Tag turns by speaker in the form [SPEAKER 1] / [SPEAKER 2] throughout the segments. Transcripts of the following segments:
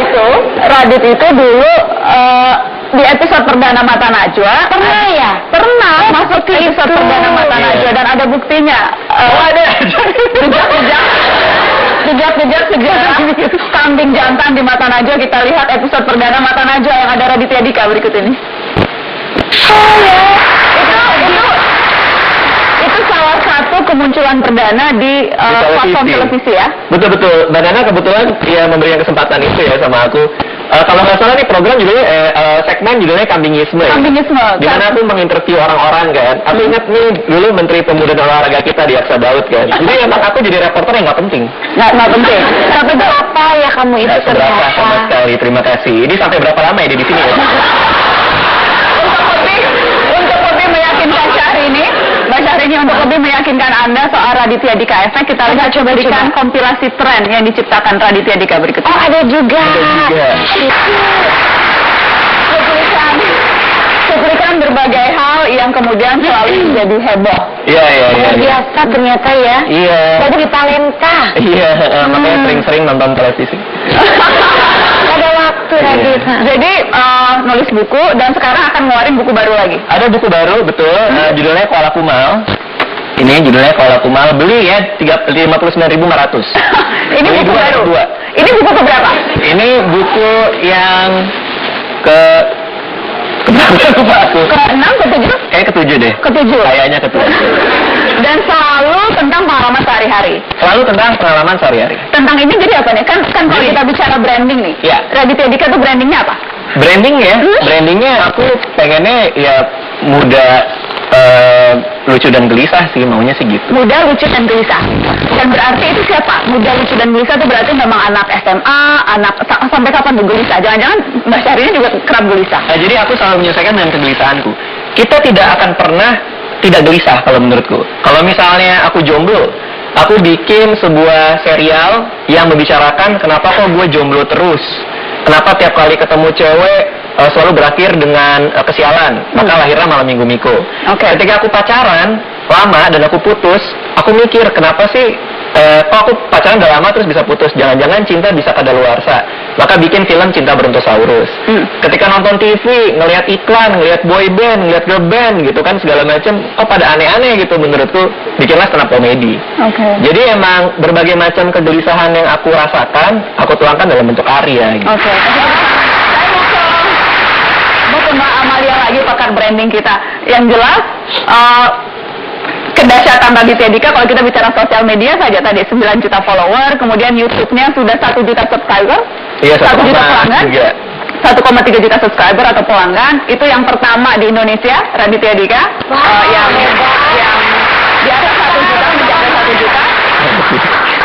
[SPEAKER 1] itu, Radit itu dulu di episode perdana Mata Najwa.
[SPEAKER 2] Pernah ya?
[SPEAKER 1] Pernah masuk ke episode perdana Mata Najwa dan ada buktinya.
[SPEAKER 3] Ada
[SPEAKER 1] Jejak-jejak sejarah kambing jantan di Mata Najwa. Kita lihat episode perdana Mata Najwa yang ada Raditya Dika berikut ini.
[SPEAKER 2] Oh ya.
[SPEAKER 1] Itu salah satu kemunculan perdana di platform televisi ya.
[SPEAKER 3] Betul. Mbak Nana kebetulan ya memberikan kesempatan itu ya sama aku. Kalau nggak salah nih program judulnya segmen judulnya Kambingisme.
[SPEAKER 1] Kambingisme.
[SPEAKER 3] Di mana aku menginterview orang-orang kan. Aku ingat nih dulu Menteri Pemuda dan Olahraga kita di Aksa Daud kan. Jadi emang aku jadi reporter yang nggak penting.
[SPEAKER 1] Nggak penting.
[SPEAKER 2] Tapi itu apa ya kamu itu
[SPEAKER 3] Seberapa sama sekali. Terima kasih. Ini sampai berapa lama ya di sini ya?
[SPEAKER 1] Untuk lebih meyakinkan Syahrini, Mbak Syahrini, untuk lebih meyakinkan Anda soal Raditya Dika Efek, kita lihat coba kompilasi tren yang diciptakan Raditya Dika berikut.
[SPEAKER 2] Oh, ada juga.
[SPEAKER 1] Cuplikan berbagai hal yang kemudian selalu menjadi heboh.
[SPEAKER 3] Iya.
[SPEAKER 2] Luar biasa ternyata ya.
[SPEAKER 3] Iya.
[SPEAKER 2] Jadi talenta.
[SPEAKER 3] Iya, makanya sering-sering nonton televisi.
[SPEAKER 2] Ada waktu Radit.
[SPEAKER 1] Jadi nulis buku dan sekarang akan ngeluarin buku baru lagi.
[SPEAKER 3] Ada buku baru, betul. Judulnya Koala Kumal. Ini judulnya Koala Kumal. Beli ya 59.500.
[SPEAKER 1] Ini
[SPEAKER 3] beli
[SPEAKER 1] buku baru.
[SPEAKER 3] Dua.
[SPEAKER 1] Ini buku keberapa?
[SPEAKER 3] Ini buku yang
[SPEAKER 1] Ke-6, ke-7?
[SPEAKER 3] ke-7 deh.
[SPEAKER 1] Ke-7.
[SPEAKER 3] Kayaknya ke-7.
[SPEAKER 1] Dan selalu tentang pengalaman sehari-hari.
[SPEAKER 3] Selalu tentang pengalaman sehari-hari.
[SPEAKER 1] Tentang ini jadi apa nih? Kan kalau kita bicara branding nih.
[SPEAKER 3] Iya.
[SPEAKER 1] Raditya Dika tuh brandingnya apa?
[SPEAKER 3] Brandingnya aku pengennya ya muda, lucu dan gelisah sih, maunya sih gitu.
[SPEAKER 1] Muda, lucu, dan gelisah. Dan berarti itu siapa? Muda, lucu, dan gelisah itu berarti memang anak SMA, sampai kapan tuh gelisah? Jangan-jangan Mbak Syahrini juga kerap gelisah.
[SPEAKER 3] Jadi aku selalu menyelesaikan dengan kegelisahanku. Kita tidak akan pernah tidak gelisah kalau menurutku. Kalau misalnya aku jomblo, aku bikin sebuah serial yang membicarakan kenapa kok gue jomblo terus. Kenapa tiap kali ketemu cewek selalu berakhir dengan kesialan. Maka lahirlah Malam Minggu Miko. Ketika aku pacaran lama dan aku putus, aku mikir kenapa sih kok aku pacaran udah lama terus bisa putus. Jangan-jangan cinta bisa kadaluarsa. Maka bikin film Cinta Brontosaurus. Ketika nonton TV, ngelihat iklan, ngelihat boy band, ngelihat girl band gitu kan segala macam, pada aneh-aneh gitu menurutku, bikinlah stand up comedy. Jadi emang berbagai macam kegelisahan yang aku rasakan, aku tuangkan dalam bentuk karya gitu.
[SPEAKER 1] Saya mau ke Mbak Amalia lagi, pakar branding kita. Yang jelas kedahsyatan Raditya Dika kalau kita bicara sosial media saja tadi 9 juta follower, kemudian YouTube-nya sudah 1 juta subscriber, 1 juta pelanggan, 1,3 juta subscriber atau pelanggan. Itu yang pertama di Indonesia, Raditya Dika. Yang di atas 1 juta, mencapai 1 juta.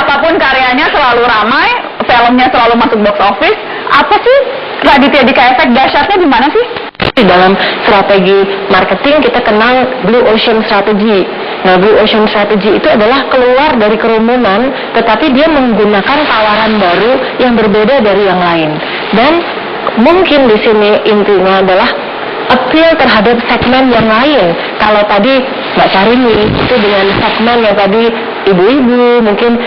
[SPEAKER 1] Apapun karyanya selalu ramai, filmnya selalu masuk box office. Apa sih Raditya Dika Efek, dahsyatnya di mana sih?
[SPEAKER 2] Di dalam strategi marketing kita kenal Blue Ocean Strategy. Nah, Blue Ocean Strategy itu adalah keluar dari kerumunan, tetapi dia menggunakan tawaran baru yang berbeda dari yang lain. Dan mungkin di sini intinya adalah appeal terhadap segmen yang lain. Kalau tadi Mbak Syahrini itu dengan segmen yang tadi ibu-ibu, mungkin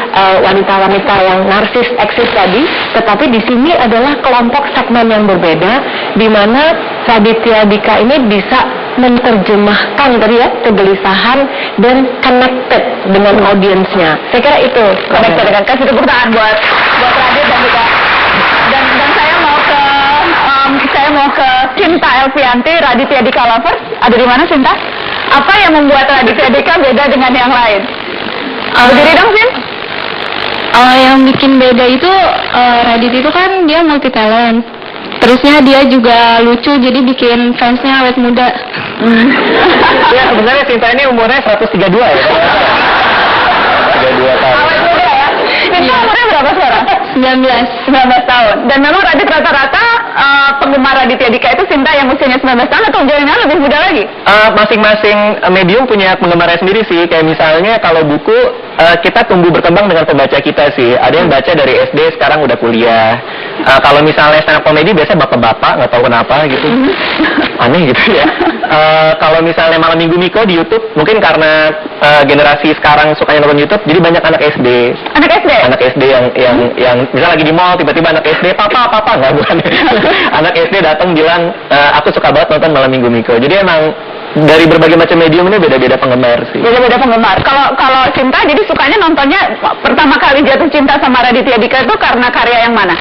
[SPEAKER 2] wanita-wanita yang narsis, eksis tadi, tetapi di sini adalah kelompok segmen yang berbeda, di mana Raditya Dika ini bisa menerjemahkan tadi ya kegelisahan dan connected dengan audiensnya. Saya kira itu
[SPEAKER 1] Connected dengan kasih tepuk tangan buat Radit dan juga dan saya mau ke Sinta Elvianti, Raditya Dika Lovers. Ada di mana Sinta? Apa yang membuat Raditya Dika beda dengan yang lain? Berdiri dong, Sin.
[SPEAKER 4] Yang bikin beda itu Radit itu kan dia multi talent. Terusnya dia juga lucu, jadi bikin fansnya awet muda.
[SPEAKER 3] Ya sebenarnya Sinta ini umurnya 132 ya. 32 tahun.
[SPEAKER 1] Awet muda ya. Sinta umurnya berapa sekarang? 19 tahun. Dan memang Radit rata-rata penggemar Raditya Dika itu Sinta yang usianya 19 tahun atau jangan lebih muda lagi?
[SPEAKER 3] Masing-masing medium punya penggemarnya sendiri sih. Kayak misalnya kalau buku kita tumbuh berkembang dengan pembaca kita sih. Ada yang baca dari SD sekarang udah kuliah. Kalau misalnya stand up comedy biasanya bapak-bapak nggak tahu kenapa gitu. Aneh gitu ya. kalau misalnya Malam Minggu Miko di YouTube, mungkin karena generasi sekarang sukanya nonton YouTube, jadi banyak anak SD.
[SPEAKER 1] Anak SD?
[SPEAKER 3] Anak SD yang misalnya lagi di mall, tiba-tiba anak SD, papa, nggak, bukan. Anak SD datang bilang, aku suka banget nonton Malam Minggu Miko. Jadi emang dari berbagai macam medium ini beda-beda penggemar sih.
[SPEAKER 1] Beda-beda penggemar. Kalau Cinta, jadi sukanya nontonnya pertama kali jatuh cinta sama Raditya Dika itu karena karya yang mana?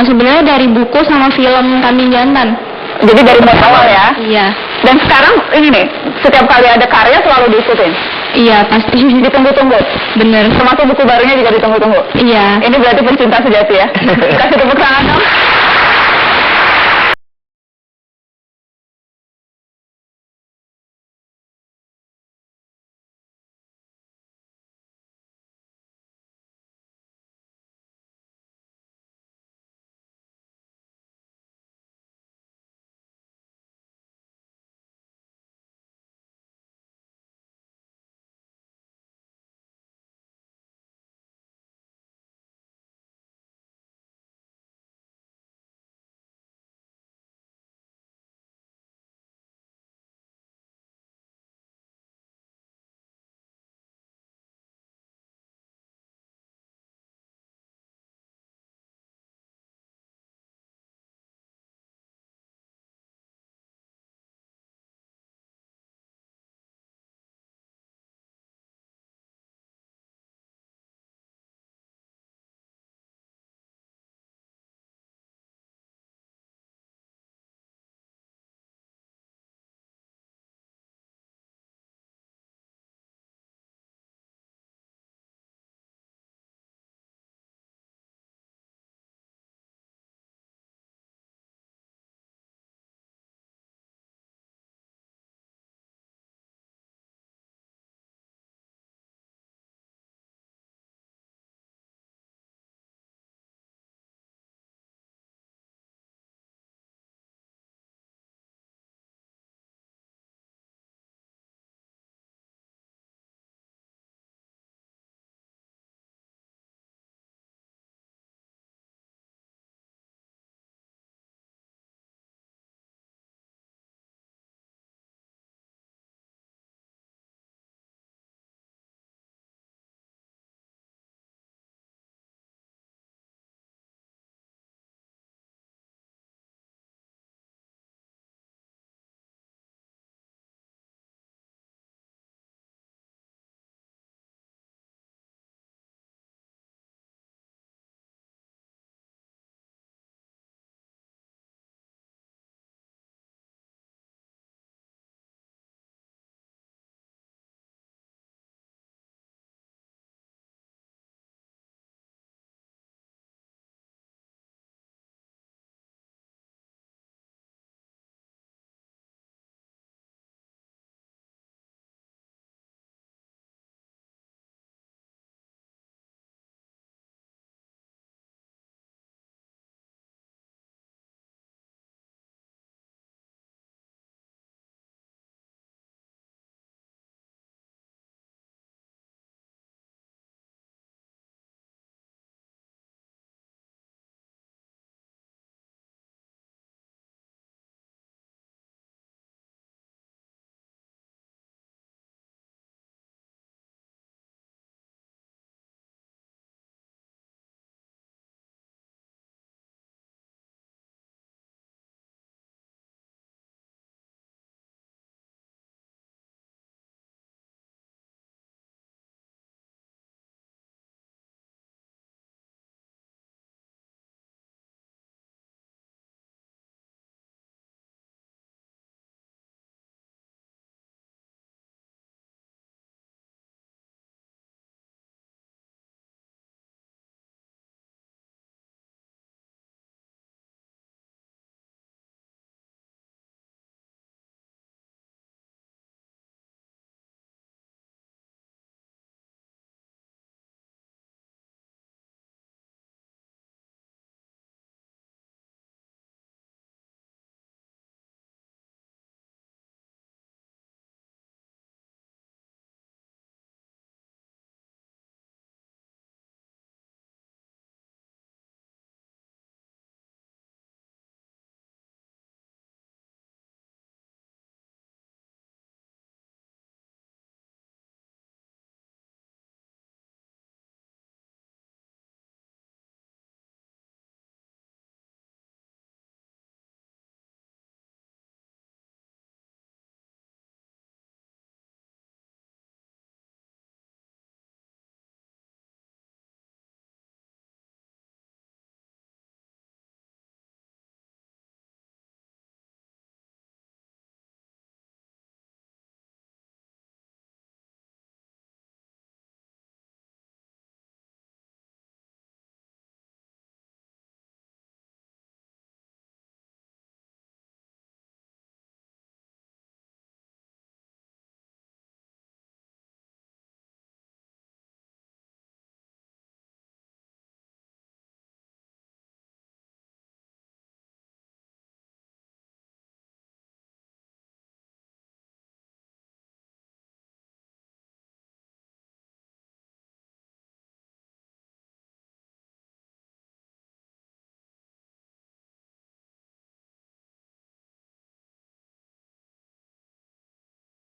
[SPEAKER 4] Sebenarnya dari buku sama film Kambing Jantan.
[SPEAKER 1] Jadi dari mulai awal ya?
[SPEAKER 4] Iya.
[SPEAKER 1] Dan sekarang ini nih, setiap kali ada karya selalu diikutin?
[SPEAKER 4] Iya, pasti.
[SPEAKER 1] Ditunggu-tunggu?
[SPEAKER 4] Bener.
[SPEAKER 1] Termasuk buku barunya juga ditunggu-tunggu?
[SPEAKER 4] Iya.
[SPEAKER 1] Ini berarti pencinta sejati ya? Kasih tepuk tangan dong.